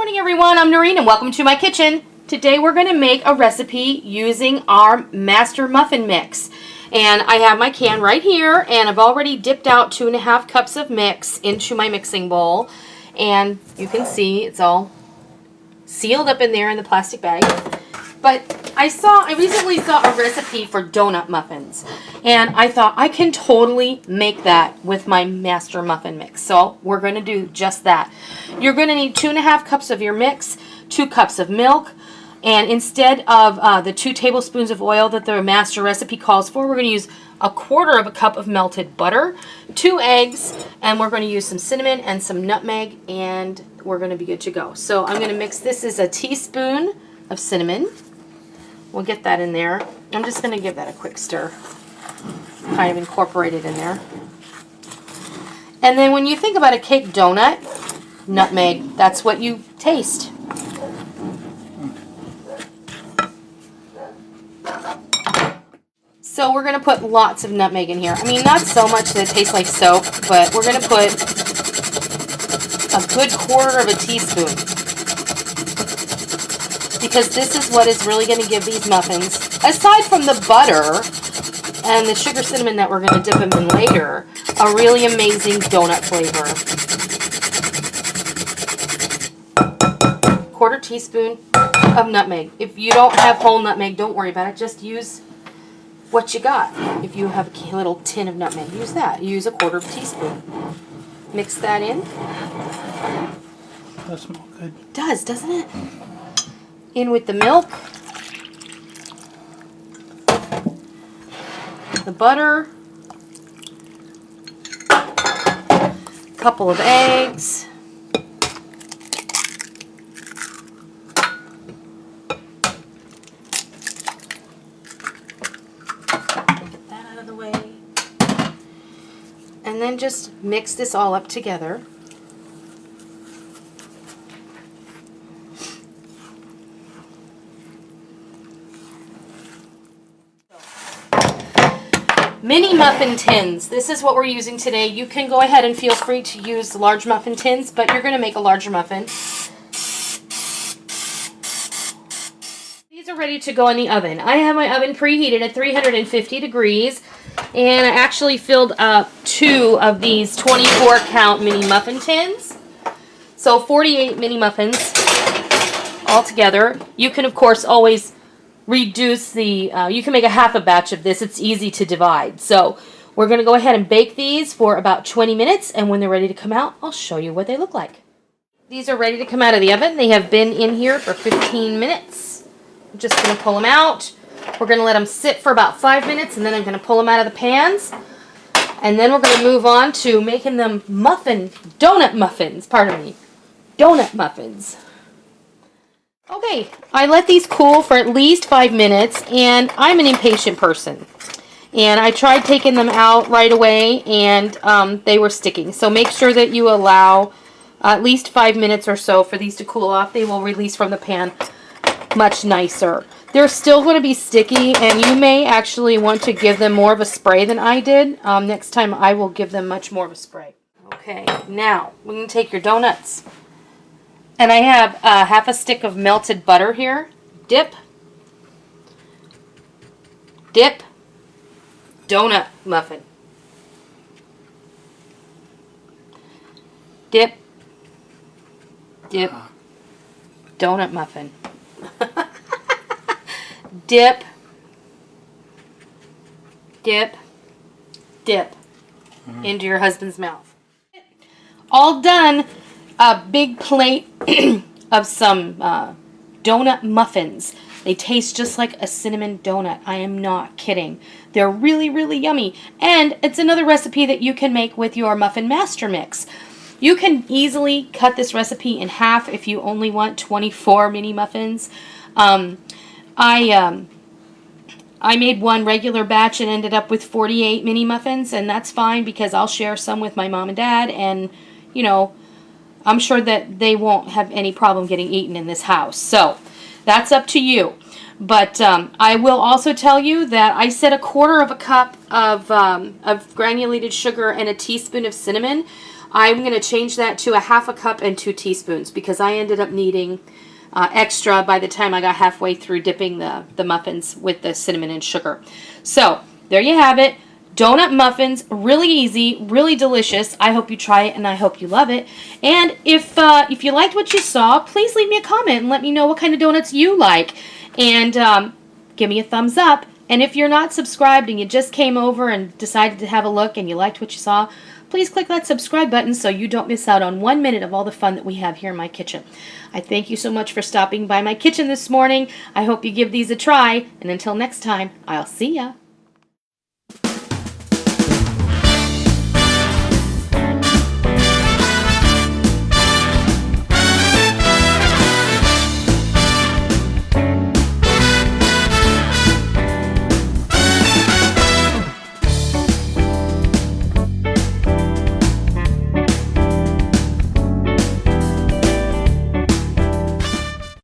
morning everyone, I'm Noreen and welcome to my kitchen. Today we're going to make a recipe using our master muffin mix. And I have my can right here and I've already dipped out 2.5 cups of mix into my mixing bowl. And you can see it's all sealed up in there in the plastic bag. But I recently saw a recipe for donut muffins, and I thought I can totally make that with my master muffin mix. So we're going to do just that. You're going to need 2.5 cups of your mix, 2 cups of milk, and instead of the 2 tablespoons of oil that the master recipe calls for, we're going to use 1/4 cup of melted butter, 2 eggs, and we're going to use some cinnamon and some nutmeg, and we're going to be good to go. So I'm going to mix this as a teaspoon of cinnamon. We'll get that in there. I'm just going to give that a quick stir. Kind of incorporate it in there. And then when you think about a cake donut, nutmeg, that's what you taste. So we're going to put lots of nutmeg in here. I mean, not so much that it tastes like soap, but we're going to put a good 1/4 teaspoon. Because this is what is really going to give these muffins, aside from the butter and the sugar cinnamon that we're going to dip them in later, a really amazing donut flavor. 1/4 teaspoon of nutmeg. If you don't have whole nutmeg, don't worry about it. Just use what you got. If you have a little tin of nutmeg, use that. Use a 1/4 teaspoon. Mix that in. That smells good. It does, doesn't it? In with the milk, the butter, a couple of eggs, get that out of the way, and then just mix this all up together. Mini muffin tins. This is what we're using today. You can go ahead and feel free to use large muffin tins, but you're going to make a larger muffin. These are ready to go in the oven. I have my oven preheated at 350 degrees, and I actually filled up 2 of these 24 count mini muffin tins. So 48 mini muffins all together. You can of course always reduce the, you can make a half a batch of this. It's easy to divide. So we're going to go ahead and bake these for about 20 minutes, and when they're ready to come out, I'll show you what they look like. These are ready to come out of the oven. They have been in here for 15 minutes. I'm just going to pull them out. We're going to let them sit for about 5 minutes, and then I'm going to pull them out of the pans. And then we're going to move on to making them donut muffins, donut muffins. Okay, I let these cool for at least 5 minutes, and I'm an impatient person. And I tried taking them out right away, and they were sticking. So make sure that you allow at least 5 minutes or so for these to cool off. They will release from the pan much nicer. They're still going to be sticky, and you may actually want to give them more of a spray than I did. Next time I will give them much more of a spray. Okay, now we're going to take your donuts. And I have half a stick of melted butter here. Dip. Dip. Donut muffin. Dip. Dip. Donut muffin. Dip. Dip. Dip. Into your husband's mouth. All done. A big plate of some donut muffins. They taste just like a cinnamon donut. I am not kidding. They're really, really yummy. And it's another recipe that you can make with your Muffin Master Mix. You can easily cut this recipe in half if you only want 24 mini muffins. I made one regular batch and ended up with 48 mini muffins, and that's fine because I'll share some with my mom and dad, and you know, I'm sure that they won't have any problem getting eaten in this house. So that's up to you. But I will also tell you that I said 1/4 cup of granulated sugar and a teaspoon of cinnamon. I'm going to change that to a 1/2 cup and 2 teaspoons because I ended up needing extra by the time I got halfway through dipping the muffins with the cinnamon and sugar. So there you have it. Donut muffins, really easy, really delicious. I hope you try it and I hope you love it. And if you liked what you saw, please leave me a comment and let me know what kind of donuts you like. And give me a thumbs up. And if you're not subscribed and you just came over and decided to have a look and you liked what you saw, please click that subscribe button so you don't miss out on 1 minute of all the fun that we have here in my kitchen. I thank you so much for stopping by my kitchen this morning. I hope you give these a try. And until next time, I'll see ya.